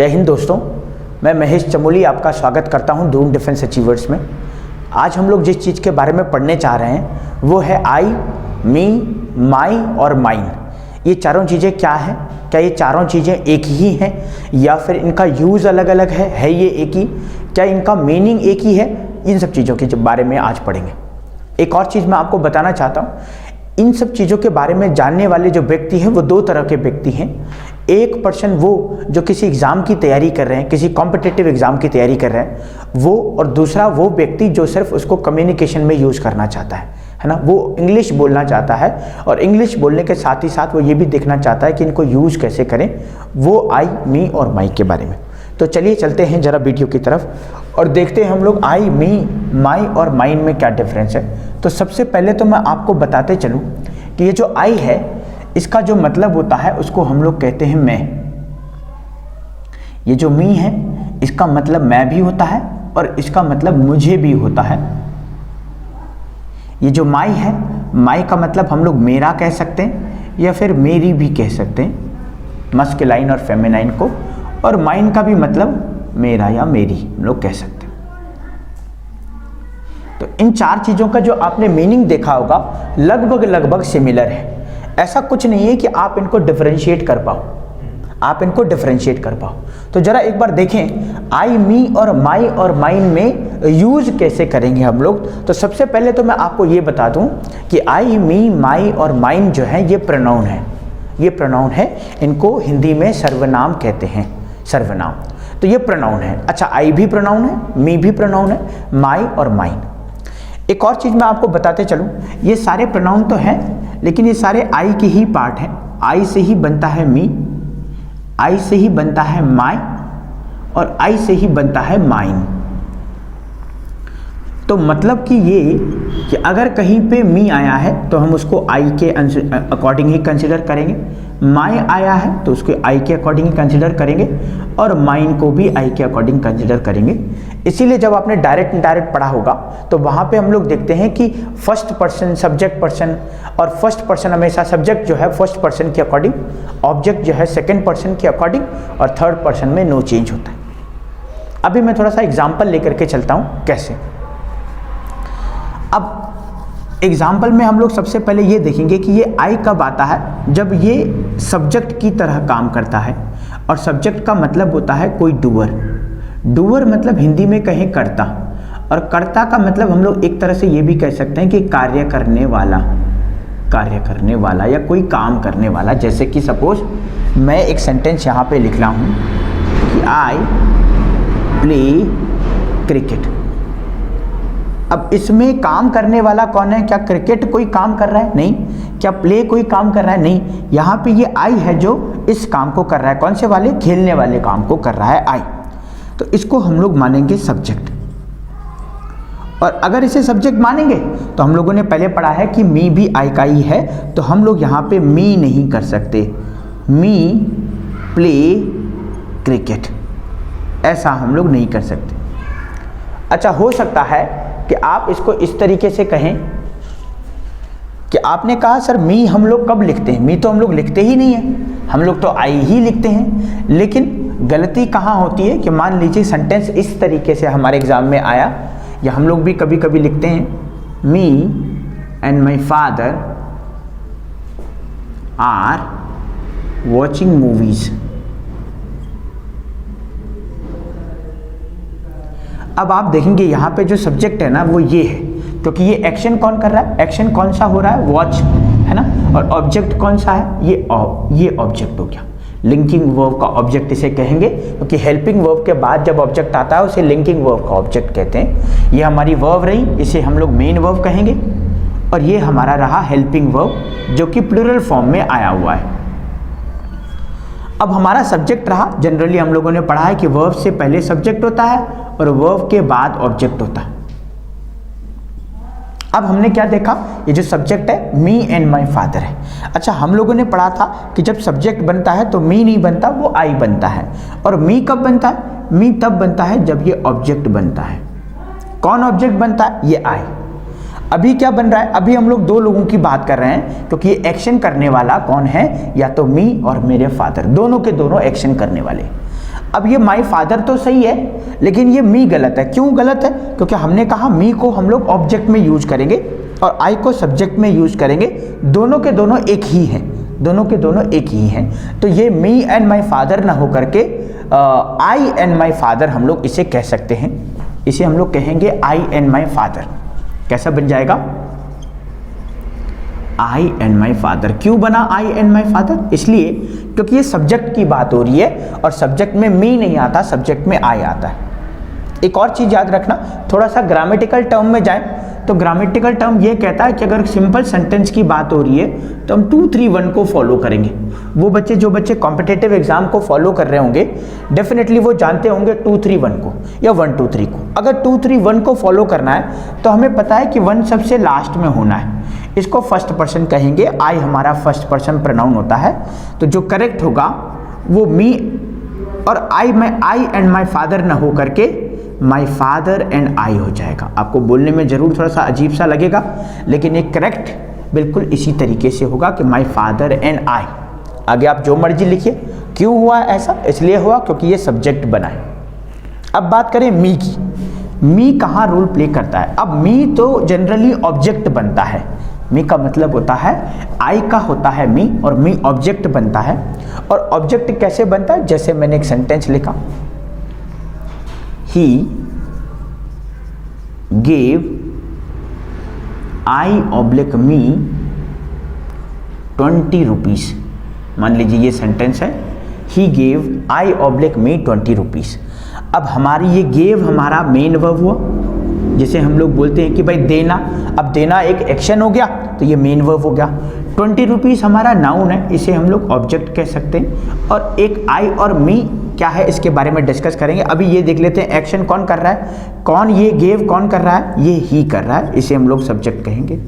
जय हिंद दोस्तों, मैं महेश चमोली आपका स्वागत करता हूं ड्रीम डिफेंस अचीवर्स में। आज हम लोग जिस चीज़ के बारे में पढ़ने चाह रहे हैं वो है आई, मी, माई और माइन। ये चारों चीज़ें क्या हैं? क्या ये चारों चीज़ें एक ही हैं या फिर इनका यूज़ अलग अलग है ये एक ही? क्या इनका मीनिंग एक ही है? इन सब चीज़ों के बारे में आज पढ़ेंगे। एक और चीज़ मैं आपको बताना चाहता हूँ, इन सब चीज़ों के बारे में जानने वाले जो व्यक्ति हैं वो दो तरह के व्यक्ति हैं। एक पर्सन वो जो किसी एग्ज़ाम की तैयारी कर रहे हैं, किसी कॉम्पिटिटिव एग्ज़ाम की तैयारी कर रहे हैं वो, और दूसरा वो व्यक्ति जो सिर्फ उसको कम्युनिकेशन में यूज़ करना चाहता है ना। वो इंग्लिश बोलना चाहता है और इंग्लिश बोलने के साथ ही साथ वो ये भी देखना चाहता है कि इनको यूज़ कैसे करें। वो आई, मी और माई के बारे में। तो चलिए चलते हैं ज़रा वीडियो की तरफ और देखते हैं हम लोग आई, मी, माई और माइन में क्या डिफरेंस है। तो सबसे पहले तो मैं आपको बताते चलूँ कि ये जो आई है इसका जो मतलब होता है उसको हम लोग कहते हैं मैं। ये जो मी है इसका मतलब मैं भी होता है और इसका मतलब मुझे भी होता है। ये जो माई है, माई का मतलब हम लोग मेरा कह सकते हैं या फिर मेरी भी कह सकते हैं, मस्कुलाइन और फेमिनाइन को। और माइन का भी मतलब मेरा या मेरी हम लोग कह सकते हैं। तो इन चार चीज़ों का जो आपने मीनिंग देखा होगा लगभग सिमिलर है। ऐसा कुछ नहीं है कि आप इनको डिफरेंशिएट कर पाओ, तो जरा एक बार देखें आई, मी और माई और माइन में यूज कैसे करेंगे हम लोग। तो सबसे पहले तो मैं आपको ये बता दूं कि आई, मी, माई और माइन जो है ये प्रोनाउन है। इनको हिंदी में सर्वनाम कहते हैं, सर्वनाम। तो ये प्रोनाउन है। अच्छा, आई भी प्रोनाउन है, मी भी प्रोनाउन है, माई और माइन। एक और चीज़ मैं आपको बताते चलूँ, ये सारे प्रोनाउन तो हैं लेकिन ये सारे आई के ही पार्ट हैं। आई से ही बनता है मी, आई से ही बनता है माई और आई से ही बनता है माइन। तो मतलब कि ये कि अगर कहीं पे मी आया है तो हम उसको आई के अकॉर्डिंग ही कंसिडर करेंगे, माई आया है तो उसको आई के अकॉर्डिंग ही कंसिडर करेंगे और माइन को भी आई के अकॉर्डिंग कंसिडर करेंगे। इसीलिए जब आपने डायरेक्ट इनडायरेक्ट पढ़ा होगा तो वहाँ पे हम लोग देखते हैं कि फर्स्ट पर्सन सब्जेक्ट पर्सन, और फर्स्ट पर्सन हमेशा सब्जेक्ट जो है फर्स्ट पर्सन के अकॉर्डिंग, ऑब्जेक्ट जो है सेकेंड पर्सन के अकॉर्डिंग, और थर्ड पर्सन में नो चेंज होता है। अभी मैं थोड़ा सा एग्जाम्पल लेकर के चलता हूँ कैसे। अब एग्जाम्पल में हम लोग सबसे पहले ये देखेंगे कि ये आई कब आता है, जब ये सब्जेक्ट की तरह काम करता है। और सब्जेक्ट का मतलब होता है कोई डूअर मतलब हिंदी में कहें कर्ता, और कर्ता का मतलब हम लोग एक तरह से ये भी कह सकते हैं कि कार्य करने वाला या कोई काम करने वाला। जैसे कि सपोज मैं एक सेंटेंस यहाँ पे लिख रहा हूँ कि आई प्ले क्रिकेट। अब इसमें काम करने वाला कौन है? क्या क्रिकेट कोई काम कर रहा है? नहीं। क्या प्ले कोई काम कर रहा है? नहीं। यहाँ पे ये आई है जो इस काम को कर रहा है। कौन से वाले? खेलने वाले काम को कर रहा है आई। तो इसको हम लोग मानेंगे सब्जेक्ट। और अगर इसे सब्जेक्ट मानेंगे तो हम लोगों ने पहले पढ़ा है कि मी भी आई का ही है, तो हम लोग यहाँ पे मी नहीं कर सकते, मी प्ले क्रिकेट, ऐसा हम लोग नहीं कर सकते। अच्छा, हो सकता है कि आप इसको इस तरीके से कहें कि आपने कहा सर मी हम लोग कब लिखते हैं? मी तो हम लोग लिखते ही नहीं है, हम लोग तो आई ही लिखते हैं। लेकिन गलती कहाँ होती है कि मान लीजिए सेंटेंस इस तरीके से हमारे एग्जाम में आया, या हम लोग भी कभी कभी लिखते हैं me and my father are watching movies. अब आप देखेंगे यहाँ पे जो सब्जेक्ट है ना वो ये है, क्योंकि ये एक्शन कौन कर रहा है? एक्शन कौन सा हो रहा है? वॉच, है ना। और ऑब्जेक्ट कौन सा है? ये ऑब्जेक्ट हो गया। लिंकिंग वर्ब का ऑब्जेक्ट इसे कहेंगे, क्योंकि हेल्पिंग वर्ब के बाद जब ऑब्जेक्ट आता है उसे लिंकिंग वर्ब का ऑब्जेक्ट कहते हैं। ये हमारी वर्ब रही, इसे हम लोग मेन वर्ब कहेंगे। और ये हमारा रहा हेल्पिंग वर्ब जो कि प्लूरल फॉर्म में आया हुआ है। अब हमारा सब्जेक्ट रहा, जनरली हम लोगों ने पढ़ा है कि वर्ब से पहले सब्जेक्ट होता है और वर्ब के बाद ऑब्जेक्ट होता है। अब हमने क्या देखा, ये जो सब्जेक्ट है मी एंड माई फादर है। अच्छा, हम लोगों ने पढ़ा था कि जब सब्जेक्ट बनता है तो मी नहीं बनता, वो आई बनता है। और मी कब बनता है? मी तब बनता है जब ये ऑब्जेक्ट बनता है। कौन ऑब्जेक्ट बनता है? ये आई। अभी क्या बन रहा है? अभी हम लोग दो लोगों की बात कर रहे हैं, क्योंकि ये एक्शन करने वाला कौन है? या तो मी और मेरे फादर, दोनों के दोनों एक्शन करने वाले। अब ये माई फादर तो सही है, लेकिन ये मी गलत है। क्यों गलत है? क्योंकि हमने कहा मी को हम लोग ऑब्जेक्ट में यूज करेंगे और आई को सब्जेक्ट में यूज करेंगे। दोनों के दोनों एक ही हैं, दोनों के दोनों एक ही हैं। तो ये मी एंड माई फादर ना हो करके आई एंड माई फादर हम लोग इसे कह सकते हैं। इसे हम लोग कहेंगे आई एंड माई फादर। कैसा बन जाएगा? आई एंड माई फादर। क्यों बना आई एंड माई फादर? इसलिए क्योंकि ये सब्जेक्ट की बात हो रही है और सब्जेक्ट में मी नहीं आता, सब्जेक्ट में आई आता है। एक और चीज याद रखना, थोड़ा सा ग्रामेटिकल टर्म में जाएं तो ग्रामेटिकल टर्म ये कहता है कि अगर सिंपल सेंटेंस की बात हो रही है तो हम 2 3 1 को फॉलो करेंगे। वो बच्चे जो बच्चे कॉम्पिटिटिव एग्जाम को फॉलो कर रहे होंगे डेफिनेटली वो जानते होंगे 2 3 1 को या 1 2 3 को। अगर 2 3 1 को फॉलो करना है तो हमें पता है कि 1 सबसे लास्ट में होना है। इसको फर्स्ट पर्सन कहेंगे, आई हमारा फर्स्ट पर्सन प्रोनाउन होता है। तो जो करेक्ट होगा वो मी और आई एंड माई फादर ना हो करके माई फादर एंड आई हो जाएगा। आपको बोलने में जरूर थोड़ा सा अजीब सा लगेगा, लेकिन ये करेक्ट बिल्कुल इसी तरीके से होगा कि माई फादर एंड आई। आगे आप जो मर्जी लिखिए। क्यों हुआ ऐसा? इसलिए हुआ क्योंकि ये सब्जेक्ट बना है। अब बात करें मी की। मी कहाँ रोल प्ले करता है? अब मी तो जनरली ऑब्जेक्ट बनता है। मी का मतलब होता है आई का होता है मी और मी ऑब्जेक्ट बनता है। और ऑब्जेक्ट कैसे बनता है? जैसे मैंने एक सेंटेंस लिखा, he gave I oblique me 20 rupees. मान लीजिए ये सेंटेंस है, he gave I oblique me 20 rupees. अब हमारी ये गेव हमारा मेन वर्ब हुआ, जिसे हम लोग बोलते हैं कि भाई देना। अब देना एक एक्शन हो गया तो ये मेन वर्ब हो गया। 20 रुपीज हमारा नाउन है, इसे हम लोग ऑब्जेक्ट कह सकते हैं। और एक आई और मी क्या है इसके बारे में डिस्कस करेंगे। अभी ये देख लेते हैं एक्शन कौन कर रहा है, कौन ये गेव कौन कर रहा है, ये ही कर रहा है, इसे हम लोग सब्जेक्ट कहेंगे।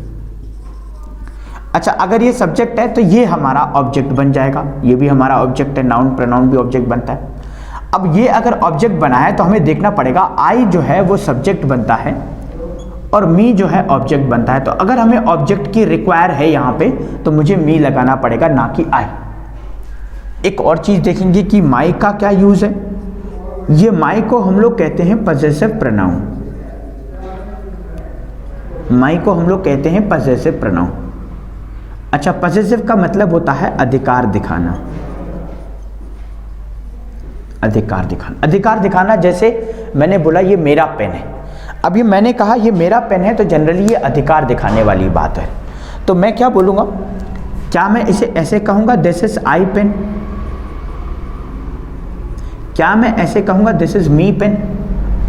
अच्छा, अगर ये सब्जेक्ट है तो ये हमारा ऑब्जेक्ट बन जाएगा, ये भी हमारा ऑब्जेक्ट है, नाउन प्रोनाउन भी ऑब्जेक्ट बनता है। अब ये अगर ऑब्जेक्ट बना है तो हमें देखना पड़ेगा आई जो है वो सब्जेक्ट बनता है और मी जो है ऑब्जेक्ट बनता है। तो अगर हमें ऑब्जेक्ट की रिक्वायर है यहाँ पे तो मुझे मी लगाना पड़ेगा, ना कि आई। एक और चीज देखेंगे कि माई का क्या यूज है। ये माई को हम लोग कहते हैं पजेसिव प्रोनाउन। माई को हम लोग कहते हैं पजेसिव प्रोनाउन। अच्छा, पजेसिव का मतलब होता है अधिकार दिखाना। अधिकार दिखाना, अधिकार दिखाना। जैसे मैंने बोला ये मेरा पेन है। अब ये मैंने कहा ये मेरा पेन है तो जनरली ये अधिकार दिखाने वाली बात है। तो मैं क्या बोलूँगा? क्या मैं इसे ऐसे कहूँगा दिस इज आई पेन? क्या मैं ऐसे कहूँगा दिस इज मी पेन?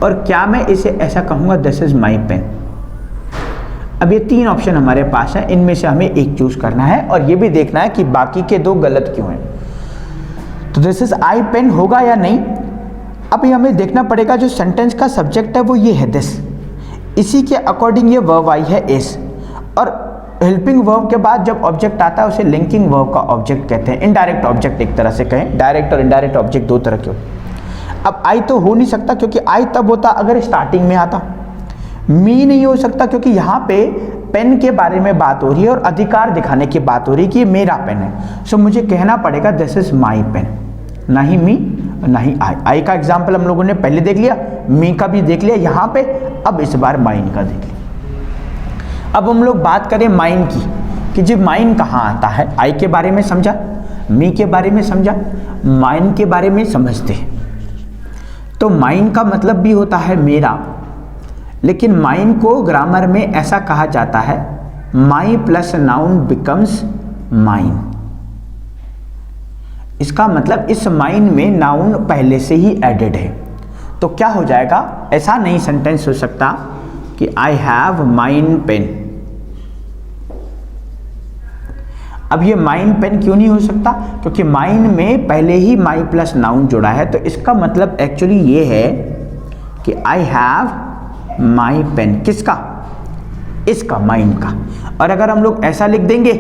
और क्या मैं इसे ऐसा कहूँगा दिस इज माई पेन? अब ये 3 ऑप्शन हमारे पास है, इनमें से हमें एक चूज करना है और ये भी देखना है कि बाकी के 2 गलत क्यों हैं। तो दिस इज आई पेन होगा या नहीं? अभी हमें देखना पड़ेगा। जो सेंटेंस का सब्जेक्ट है वो ये है दिस, इसी के अकॉर्डिंग ये वर्ब आई है इस। और हेल्पिंग वर्ब के बाद जब ऑब्जेक्ट आता है उसे लिंकिंग वर्ब का ऑब्जेक्ट कहते हैं। इनडायरेक्ट ऑब्जेक्ट एक तरह से कहें, डायरेक्ट और इनडायरेक्ट ऑब्जेक्ट 2 तरह के होते हैं। अब आई तो हो नहीं सकता क्योंकि आई तब होता अगर स्टार्टिंग में आता। मी नहीं हो सकता क्योंकि यहाँ पे पेन के बारे में बात हो रही है और अधिकार दिखाने की बात हो रही है कि ये मेरा पेन है। सो मुझे कहना पड़ेगा दिस इज माई पेन, ना ही मी ना ही आई। आई का एग्जाम्पल हम लोगों ने पहले देख लिया, मी का भी देख लिया यहाँ पे, अब इस बार माइन का देख लिया। अब हम लोग बात करें माइन की कि जी माइन कहाँ आता है। आई के बारे में समझा, मी के बारे में समझा, माइन के बारे में समझते हैं। तो माइन का मतलब भी होता है मेरा, लेकिन माइन को ग्रामर में ऐसा कहा जाता है माई प्लस नाउन बिकम्स माइन। इसका मतलब इस माइन में नाउन पहले से ही एडेड है। तो क्या हो जाएगा? ऐसा नहीं सेंटेंस हो सकता कि आई हैव माइन पेन। अब ये माइन पेन क्यों नहीं हो सकता? क्योंकि माइन में पहले ही माई प्लस नाउन जुड़ा है। तो इसका मतलब एक्चुअली ये है कि आई हैव माई पेन। किसका? इसका, माइन का। और अगर हम लोग ऐसा लिख देंगे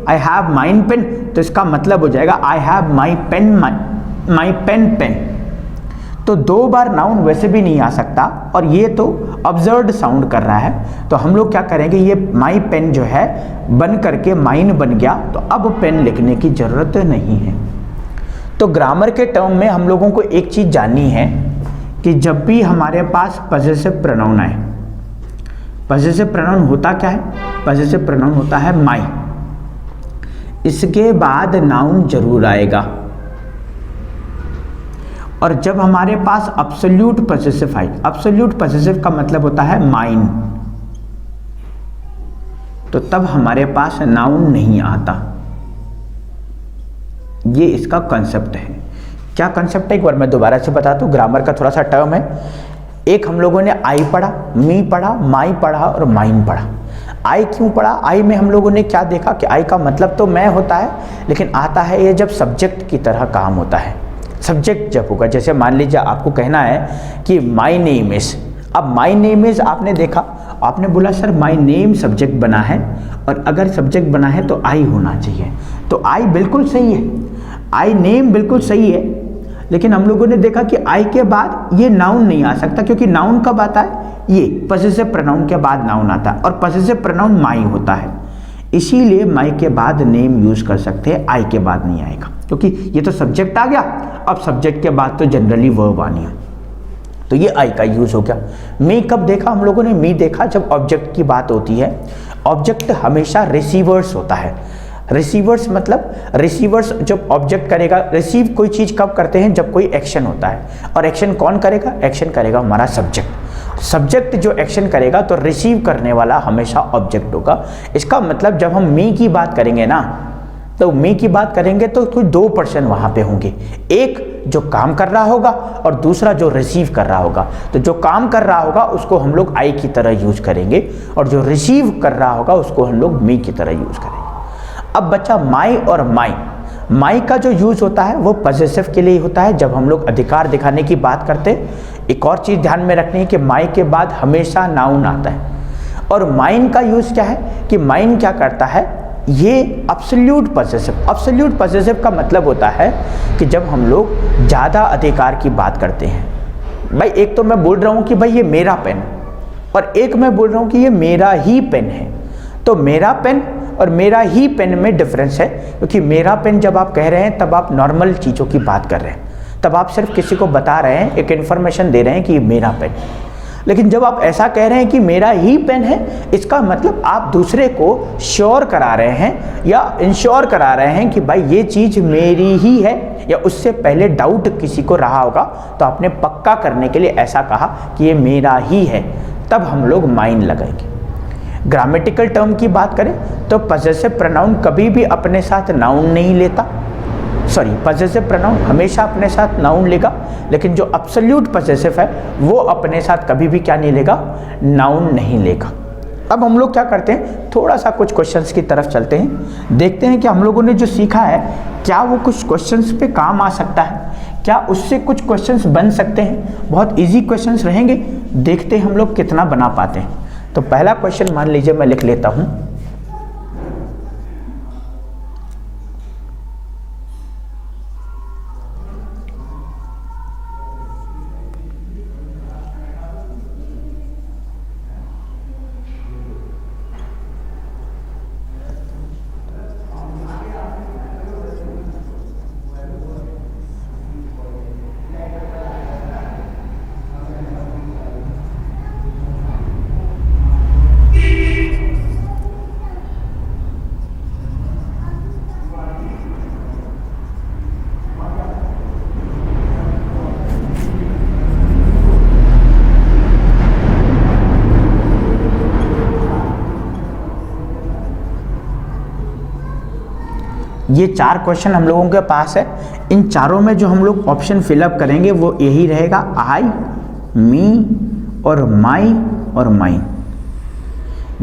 आई हैव माइन पेन तो इसका मतलब हो जाएगा I have my pen, my pen pen. तो 2 बार नाउन वैसे भी नहीं आ सकता और ये तो अब्सर्ड साउंड कर रहा है। तो हम लोग क्या करेंगे, ये माई पेन जो है बन करके माइन बन गया, तो अब पेन लिखने की जरूरत नहीं है। तो ग्रामर के टर्म में हम लोगों को एक चीज जाननी है कि जब भी हमारे पास पजेसिव प्रोनाउन आए, पजेसिव प्रोनाउन होता क्या है? पजेसिव प्रोनाउन होता है माई, इसके बाद नाउन जरूर आएगा। और जब हमारे पास अब्सोल्यूट पजेसिव आए, अब्सोल्यूट पजेसिव का मतलब होता है माइन, तो तब हमारे पास नाउन नहीं आता। ये इसका कंसेप्ट है। क्या कंसेप्ट है एक बार मैं दोबारा से बता दूं, ग्रामर का थोड़ा सा टर्म है। एक हम लोगों ने आई पढ़ा, मी पढ़ा, माई पढ़ा और माइन पढ़ा। आई क्यों पढ़ा? आई में हम लोगों ने क्या देखा कि आई का मतलब तो मैं होता है, लेकिन आता है ये जब सब्जेक्ट की तरह काम होता है। सब्जेक्ट जब होगा, जैसे मान लीजिए आपको कहना है कि माई नेम इज, अब माई नेम इज आपने देखा, आपने बोला सर माई नेम सब्जेक्ट बना है और अगर सब्जेक्ट बना है तो आई होना चाहिए, तो आई बिल्कुल सही है, आई नेम बिल्कुल सही है, लेकिन हम लोगों ने देखा कि आई के बाद ये नाउन नहीं आ सकता, क्योंकि नाउन कब आता है? ये पजेसिव प्रोनाउन के बाद नाउन आता है और पजेसिव प्रोनाउन माई होता है, इसीलिए माई के बाद नेम यूज कर सकते हैं, आई के बाद नहीं आएगा, क्योंकि ये तो सब्जेक्ट आ गया, अब सब्जेक्ट के बाद तो जनरली वर्ब आनी है, तो ये आई का यूज हो गया। मी कब देखा हम लोगों ने? मी देखा जब ऑब्जेक्ट की बात होती है। ऑब्जेक्ट हमेशा रिसीवर्स होता है। रिसीवर्स मतलब रिसीवर्स जब ऑब्जेक्ट करेगा, रिसीव कोई चीज कब करते हैं? जब कोई एक्शन होता है, और एक्शन कौन करेगा? एक्शन करेगा हमारा सब्जेक्ट। सब्जेक्ट जो एक्शन करेगा तो रिसीव करने वाला हमेशा ऑब्जेक्ट होगा। इसका मतलब जब हम मी की बात करेंगे ना, तो मी की बात करेंगे तो कोई दो पर्सन वहां पे होंगे, एक जो काम कर रहा होगा और दूसरा जो रिसीव कर रहा होगा। तो जो काम कर रहा होगा उसको हम लोग आई की तरह यूज करेंगे और जो रिसीव कर रहा होगा उसको हम लोग मी की तरह यूज करेंगे। अब बच्चा माई और माई, माई का जो यूज होता है वो पजेसिव के लिए होता है जब हम लोग अधिकार दिखाने की बात करते हैं। एक और चीज ध्यान में रखनी है कि माई के बाद हमेशा नाउन आता है। और माइन का यूज क्या है कि माइन क्या करता है, ये अब्सोल्यूट पजेसिव। अब्सोल्यूट पजेसिव का मतलब होता है कि जब हम लोग ज़्यादा अधिकार की बात करते हैं। भाई एक तो मैं बोल रहा हूँ कि भाई ये मेरा पेन, और एक मैं बोल रहा हूँ कि ये मेरा ही पेन है, तो मेरा पेन और मेरा ही पेन में डिफरेंस है, क्योंकि मेरा पेन जब आप कह रहे हैं तब आप नॉर्मल चीज़ों की बात कर रहे हैं, तब आप सिर्फ किसी को बता रहे हैं, एक इन्फॉर्मेशन दे रहे हैं कि ये मेरा पेन। लेकिन जब आप ऐसा कह रहे हैं कि मेरा ही पेन है, इसका मतलब आप दूसरे को श्योर करा रहे हैं या इंश्योर करा रहे हैं कि भाई ये चीज़ मेरी ही है, या उससे पहले डाउट किसी को रहा होगा तो आपने पक्का करने के लिए ऐसा कहा कि ये मेरा ही है, तब हम लोग माइन लगाएंगे। ग्रामेटिकल टर्म की बात करें तो पजेसिव प्रोनाउन कभी भी अपने साथ नाउन नहीं लेता, सॉरी पजेसिव प्रोनाउन हमेशा अपने साथ नाउन लेगा, लेकिन जो एब्सोल्यूट पजेसिव है वो अपने साथ कभी भी क्या नहीं लेगा, नाउन नहीं लेगा। अब हम लोग क्या करते हैं, थोड़ा सा कुछ क्वेश्चंस की तरफ चलते हैं, देखते हैं कि हम लोगों ने जो सीखा है क्या वो कुछ क्वेश्चंस पे काम आ सकता है, क्या उससे कुछ क्वेश्चंस बन सकते हैं। बहुत इजी क्वेश्चंस रहेंगे, देखते हैं हम लोग कितना बना पाते हैं। तो पहला क्वेश्चन मान लीजिए मैं लिख लेता हूं, ये चार क्वेश्चन हम लोगों के पास है। इन चारों में जो हम लोग ऑप्शन फिलअप करेंगे वो यही रहेगा, आई, मी और माई और माइन।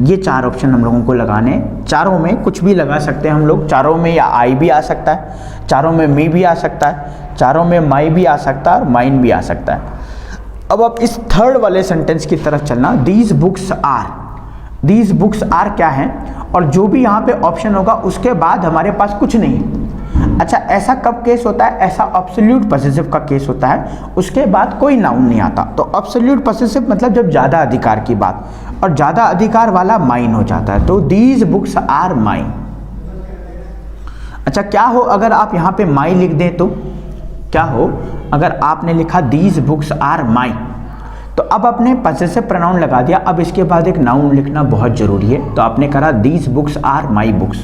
ये चार ऑप्शन हम लोगों को लगाने हैं। चारों में कुछ भी लगा सकते हैं हम लोग, चारों में या आई भी आ सकता है, चारों में मी भी आ सकता है, चारों में माई भी आ सकता है और माइन भी आ सकता है। अब आप इस थर्ड वाले सेंटेंस की तरफ चलना, these books are. These books are क्या है, और जो भी यहाँ पे ऑप्शन होगा उसके बाद हमारे पास कुछ नहीं। अच्छा, ऐसा कब केस होता है, ऐसा एब्सोल्यूट पॉसेसिव का केस होता है, उसके बाद कोई नाउन नहीं आता। तो एब्सोल्यूट पॉसेसिव मतलब जब ज़्यादा अधिकार की बात, और ज़्यादा अधिकार वाला माइन हो जाता है। तो दीज बुक्स आर माइन। अच्छा, क्या हो अगर आप यहाँ पे माई लिख दें, तो क्या हो, अगर आपने लिखा दीज बुक्स आर माई, तो अब आपने पजेसिव प्रोनाउन लगा दिया, अब इसके बाद एक नाउन लिखना बहुत जरूरी है। तो आपने कहा these books are my books,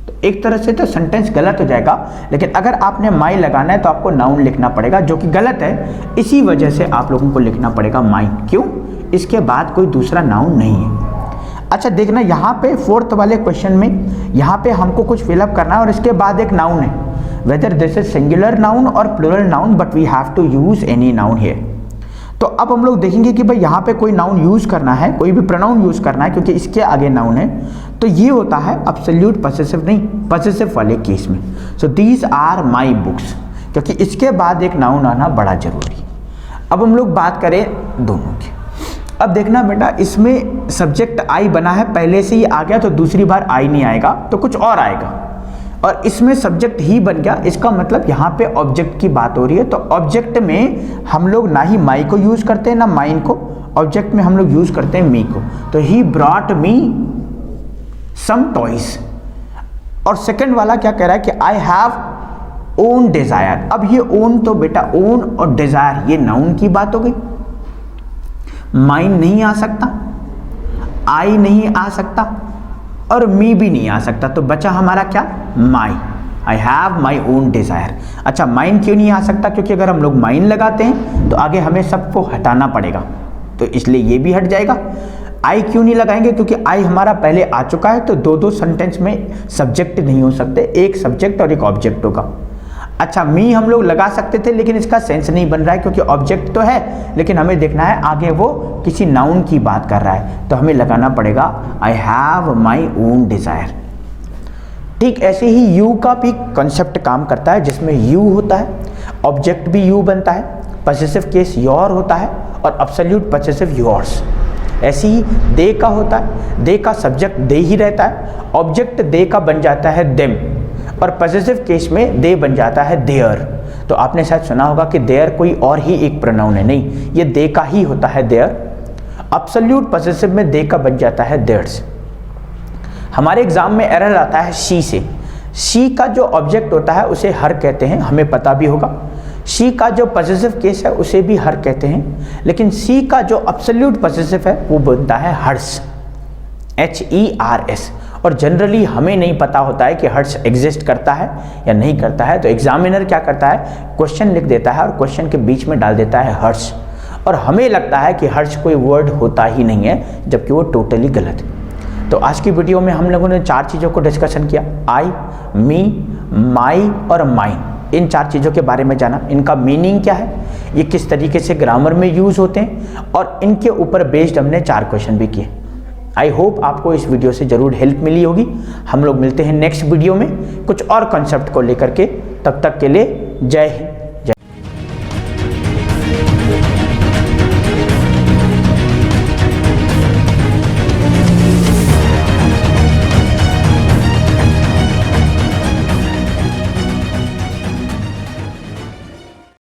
तो एक तरह से तो सेंटेंस गलत हो जाएगा, लेकिन अगर आपने माई लगाना है तो आपको नाउन लिखना पड़ेगा, जो कि गलत है। इसी वजह से आप लोगों को लिखना पड़ेगा माई। क्यों? इसके बाद कोई दूसरा नाउन नहीं है। अच्छा देखना, यहाँ पे फोर्थ वाले क्वेश्चन में यहाँ पे हमको कुछ फिलअप करना है और इसके बाद एक नाउन है, whether this is singular noun और plural noun, but we have to use any noun here. तो अब हम लोग देखेंगे कि भाई यहाँ पे कोई नाउन यूज करना है, कोई भी प्रोनाउन यूज करना है, क्योंकि इसके आगे नाउन है, तो ये होता है एब्सोल्यूट पॉसेसिव, नहीं पॉसेसिव वाले केस में। So these are my books, क्योंकि इसके बाद एक नाउन आना बड़ा जरूरी। अब हम लोग बात करें दोनों की। अब देखना बेटा, इसमें सब्जेक्ट आई बना है, पहले से ही आ गया, तो दूसरी बार आई नहीं आएगा, तो कुछ और आएगा। और इसमें सब्जेक्ट ही बन गया, इसका मतलब यहाँ पे ऑब्जेक्ट की बात हो रही है। तो ऑब्जेक्ट में हम लोग ना ही माई को यूज करते हैं ना माइन को, ऑब्जेक्ट में हम लोग यूज करते हैं मी को। तो he brought me some toys. और सेकंड वाला क्या कह रहा है कि आई हैव ओन डिजायर। अब ये ओन, तो बेटा ओन और डिजायर ये नाउन की बात हो गई, माइन नहीं आ सकता, आई नहीं आ सकता और मी भी नहीं आ सकता, तो बचा हमारा क्या, my. I have my own desire. अच्छा माइन क्यों नहीं आ सकता? क्योंकि अगर हम लोग माइन लगाते हैं तो आगे हमें सबको हटाना पड़ेगा, तो इसलिए ये भी हट जाएगा। आई क्यों नहीं लगाएंगे? क्योंकि आई हमारा पहले आ चुका है, तो दो दो सेंटेंस में सब्जेक्ट नहीं हो सकते, एक सब्जेक्ट और एक ऑब्जेक्ट होगा। अच्छा मी हम लोग लगा सकते थे, लेकिन इसका सेंस नहीं बन रहा है, क्योंकि ऑब्जेक्ट तो है, लेकिन हमें देखना है आगे वो किसी नाउन की बात कर रहा है, तो हमें लगाना पड़ेगा I have my own desire. ठीक ऐसे ही यू का भी कॉन्सेप्ट काम करता है, जिसमें यू होता है, ऑब्जेक्ट भी यू बनता है, पॉसेसिव केस योर होता है और एब्सोल्यूट पॉसेसिव योर्स। ऐसे ही दे का होता है, दे का सब्जेक्ट दे ही रहता है, ऑब्जेक्ट दे का बन जाता है देम, और पॉसेसिव केस में दे बन जाता है देयर। तो आपने शायद सुना होगा कि देयर कोई और ही एक प्रोनाउन है, नहीं, ये दे का ही होता है देयर। एब्सोल्यूट पॉसेसिव में दे का बन जाता है देयर्स। हमारे एग्जाम में एरर आता है शी से। शी का जो ऑब्जेक्ट होता है उसे हर कहते हैं, हमें पता भी होगा। शी का जो पॉसेसिव केस है उसे भी हर कहते हैं, लेकिन सी का जो एब्सोल्यूट पॉसेसिव है वो बनता है हर्ष, HERS। और जनरली हमें नहीं पता होता है कि हर्ष एग्जिस्ट करता है या नहीं करता है, तो एग्जामिनर क्या करता है, क्वेश्चन लिख देता है और क्वेश्चन के बीच में डाल देता है हर्ष, और हमें लगता है कि हर्ष कोई वर्ड होता ही नहीं है, जबकि वो टोटली गलत है। तो आज की वीडियो में हम लोगों ने 4 चीज़ों को डिस्कशन किया, आई, मी, माई और माइन। इन 4 चीज़ों के बारे में जाना, इनका मीनिंग क्या है, ये किस तरीके से ग्रामर में यूज़ होते हैं, और इनके ऊपर बेस्ड हमने 4 क्वेश्चन भी किए। आई होप आपको इस वीडियो से ज़रूर हेल्प मिली होगी। हम लोग मिलते हैं नेक्स्ट वीडियो में कुछ और कॉन्सेप्ट को लेकर के, तब तक के लिए जय हिंद।